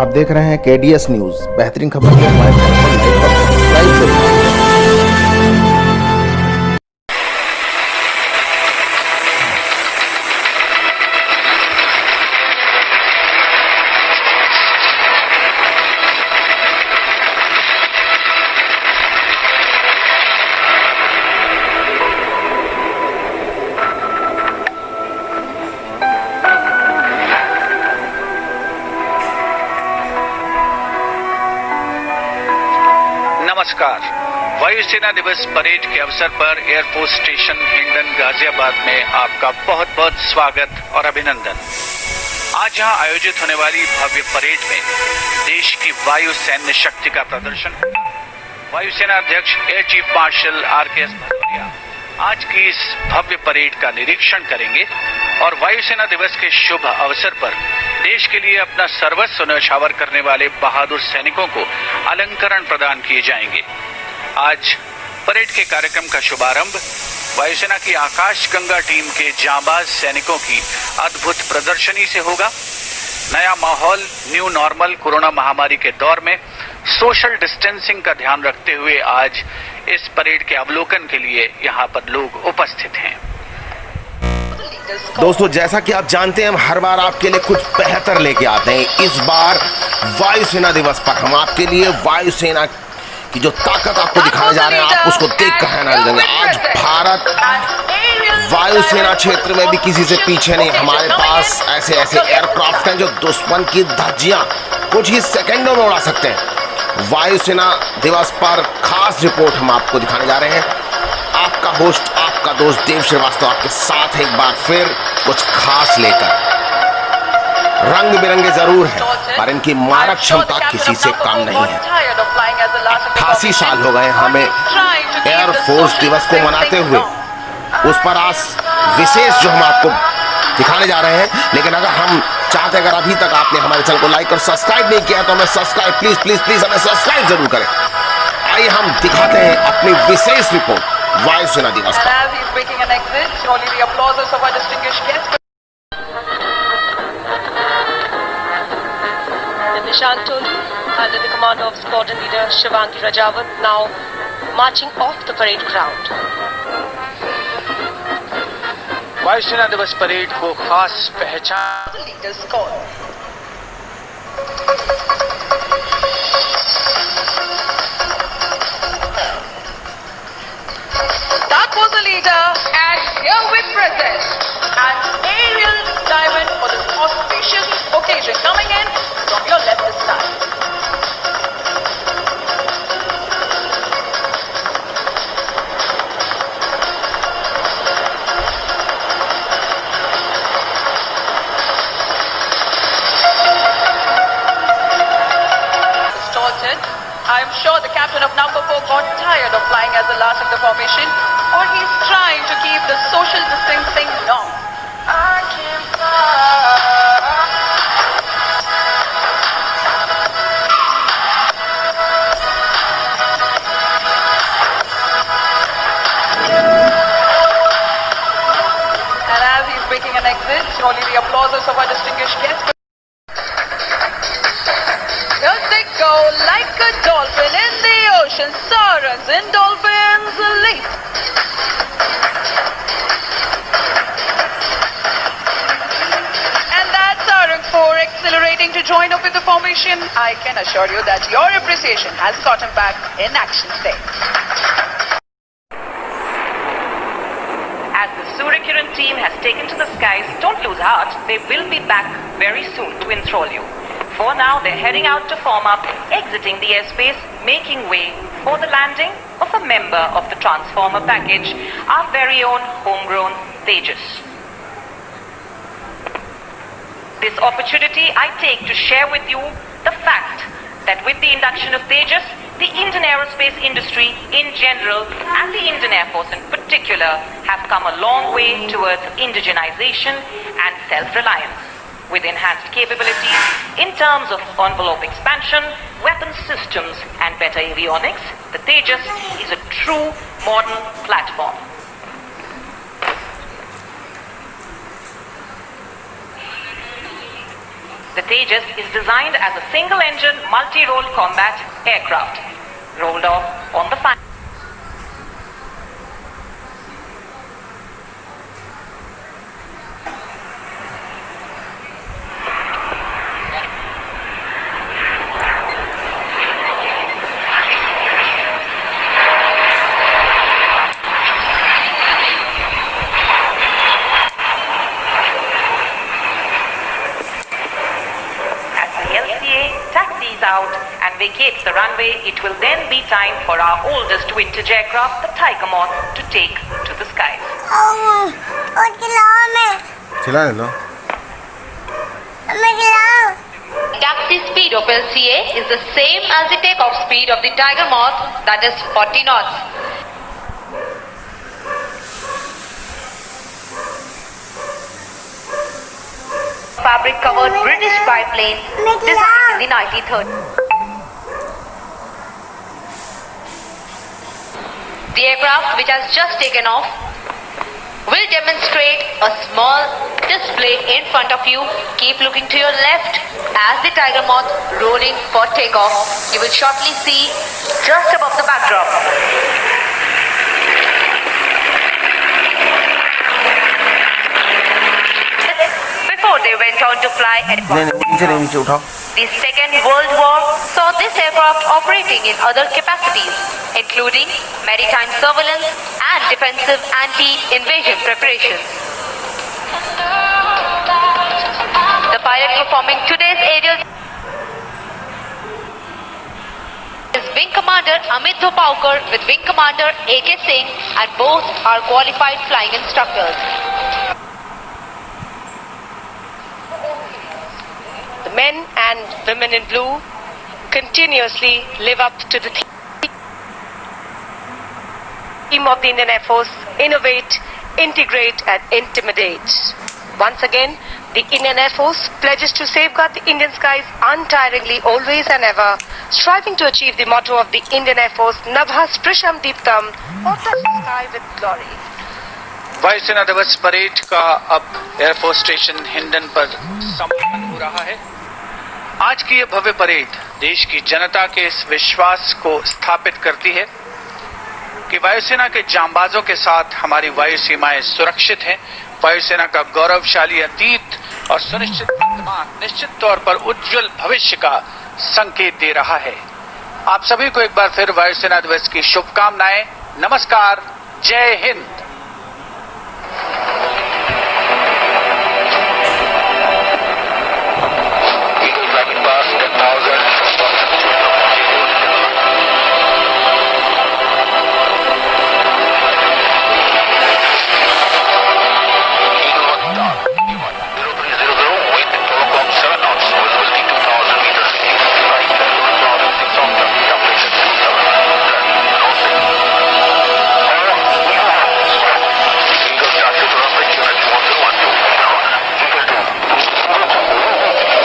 आप देख रहे हैं केडीएस न्यूज। बेहतरीन खबर के हमारे चैनल को लाइक और सब्सक्राइब जरूर करें। नमस्कार। वायुसेना दिवस परेड के अवसर पर एयरफोर्स स्टेशन हिंडन गाजियाबाद में आपका बहुत बहुत स्वागत और अभिनंदन। आज यहां आयोजित होने वाली भव्य परेड में देश की वायु सैन्य शक्ति का प्रदर्शन वायुसेना अध्यक्ष air chief marshal RKS Bhadauria आज की इस भव्य परेड का निरीक्षण करेंगे और वायुसेना दिवस के शुभ अवसर पर देश के लिए अपना सर्वस्व न्यौछावर करने वाले बहादुर सैनिकों को अलंकरण प्रदान किए जाएंगे। आज परेड के कार्यक्रम का शुभारंभ वायुसेना की आकाश गंगा टीम के जांबाज सैनिकों की अद्भुत प्रदर्शनी से होगा। नया माहौल, न्यू नॉर्मल कोरोना महामारी के दौर में सोशल डिस्टेंसिंग का ध्यान रखते हुए आज इस परेड के अवलोकन के लिए यहाँ पर लोग उपस्थित हैं। दोस्तों, जैसा कि आप जानते हैं, हम हर बार आपके लिए कुछ बेहतर लेके आते हैं। इस बार वायुसेना दिवस पर हम आपके लिए वायुसेना की जो ताकत आपको दिखाने जा रहे हैं, आप उसको देख कर हैरान रहेंगे। आज भारत वायुसेना क्षेत्र में भी किसी से पीछे नहीं। हमारे पास ऐसे ऐसे एयरक्राफ्ट हैं जो दुश्मन की धज्जियां कुछ ही सेकंडों में उड़ा सकते हैं। वायुसेना दिवस पर खास रिपोर्ट हम आपको दिखाने जा रहे हैं। आपका होस्ट, आपका दोस्त देव श्रीवास्तव आपके साथ एक बार फिर कुछ खास लेकर। रंग बिरंगे जरूर हैं, पर इनकी मारक क्षमता किसी से कम नहीं है। 88 साल हो गए हमें एयरफोर्स दिवस को मनाते हुए। उस पर आज विशेष जो हम आपको दिखाने जा रहे हैं। लेकिन अगर हम चाहते, अगर अभी तक आपने हमारे चैनल को लाइक और सब्सक्राइब नहीं किया तो हमें सब्सक्राइब प्लीज प्लीज प्लीज हमें सब्सक्राइब जरूर करें। आइए हम दिखाते हैं अपनी विशेष रिपोर्ट वायुसेना दिवस पर। Nishan Tolu, under the command of Squadron Leader Shivangi Rajawat, now marching off the parade ground. वायुसेना दिवस परेड को खास पहचान। The leader's call. That was the leader, and here we present an aerial diamond for this auspicious occasion, coming in from your left side. I am sure the captain of number 4 got tired of flying as the last in the formation, or he's trying to keep the social distancing norm. And as he's making an exit, only the applauses of our distinguished guests. Like a dolphin in the ocean, sirens and dolphins leap. And that's Siren 4 accelerating to join up with the formation. I can assure you that your appreciation has gotten back in action today. As the Suryakiran team has taken to the skies, don't lose heart. They will be back very soon to enthrall you. For now, they're heading out to form up, exiting the airspace, making way for the landing of a member of the Transformer package, our very own homegrown Tejas. This opportunity I take to share with you the fact that with the induction of Tejas, the Indian aerospace industry in general and the Indian Air Force in particular have come a long way towards indigenization and self-reliance. With enhanced capabilities in terms of envelope expansion, weapon systems and better avionics, the Tejas is a true modern platform. The Tejas is designed as a single-engine, multi-role combat aircraft. Rolled off on the fan. Taxis out and vacates the runway, it will then be time for our oldest vintage aircraft, the Tiger Moth, to take to the skies. और खिलाओ मैं खिलाने लो मैं खिलाओ Taxi speed of LCA is the same as the takeoff speed of the Tiger Moth, that is 40 knots. Fabric covered British biplane designed in the 1930s. The aircraft, which has just taken off, will demonstrate a small display in front of you. Keep looking to your left as the Tiger Moth rolling for takeoff. You will shortly see just above the backdrop. Before they went on to fly at नीचे उठाओ the Second World War saw this aircraft operating in other capacities, including maritime surveillance and defensive anti-invasion preparations. The pilot performing today's aerial is Wing Commander Amit Thopaukar with Wing Commander A.K. Singh, and both are qualified flying instructors. The men and women in blue continuously live up to the theme of the Indian Air Force: innovate, integrate and intimidate. Once again, the Indian Air Force pledges to safeguard the Indian skies untiringly, always and ever, striving to achieve the motto of the Indian Air Force: Nabha Sprisham Deeptam, or touch the sky with glory. वायुसेना दिवस parade का अब air force station Hindon पर संपन्न हो रहा है। आज की यह भव्य परेड देश की जनता के इस विश्वास को स्थापित करती है कि वायुसेना के जांबाजों के साथ हमारी वायु सीमाएं सुरक्षित हैं। वायुसेना का गौरवशाली अतीत और सुनिश्चित वर्तमान निश्चित तौर पर उज्जवल भविष्य का संकेत दे रहा है। आप सभी को एक बार फिर वायुसेना दिवस की शुभकामनाएं। नमस्कार, जय हिंद।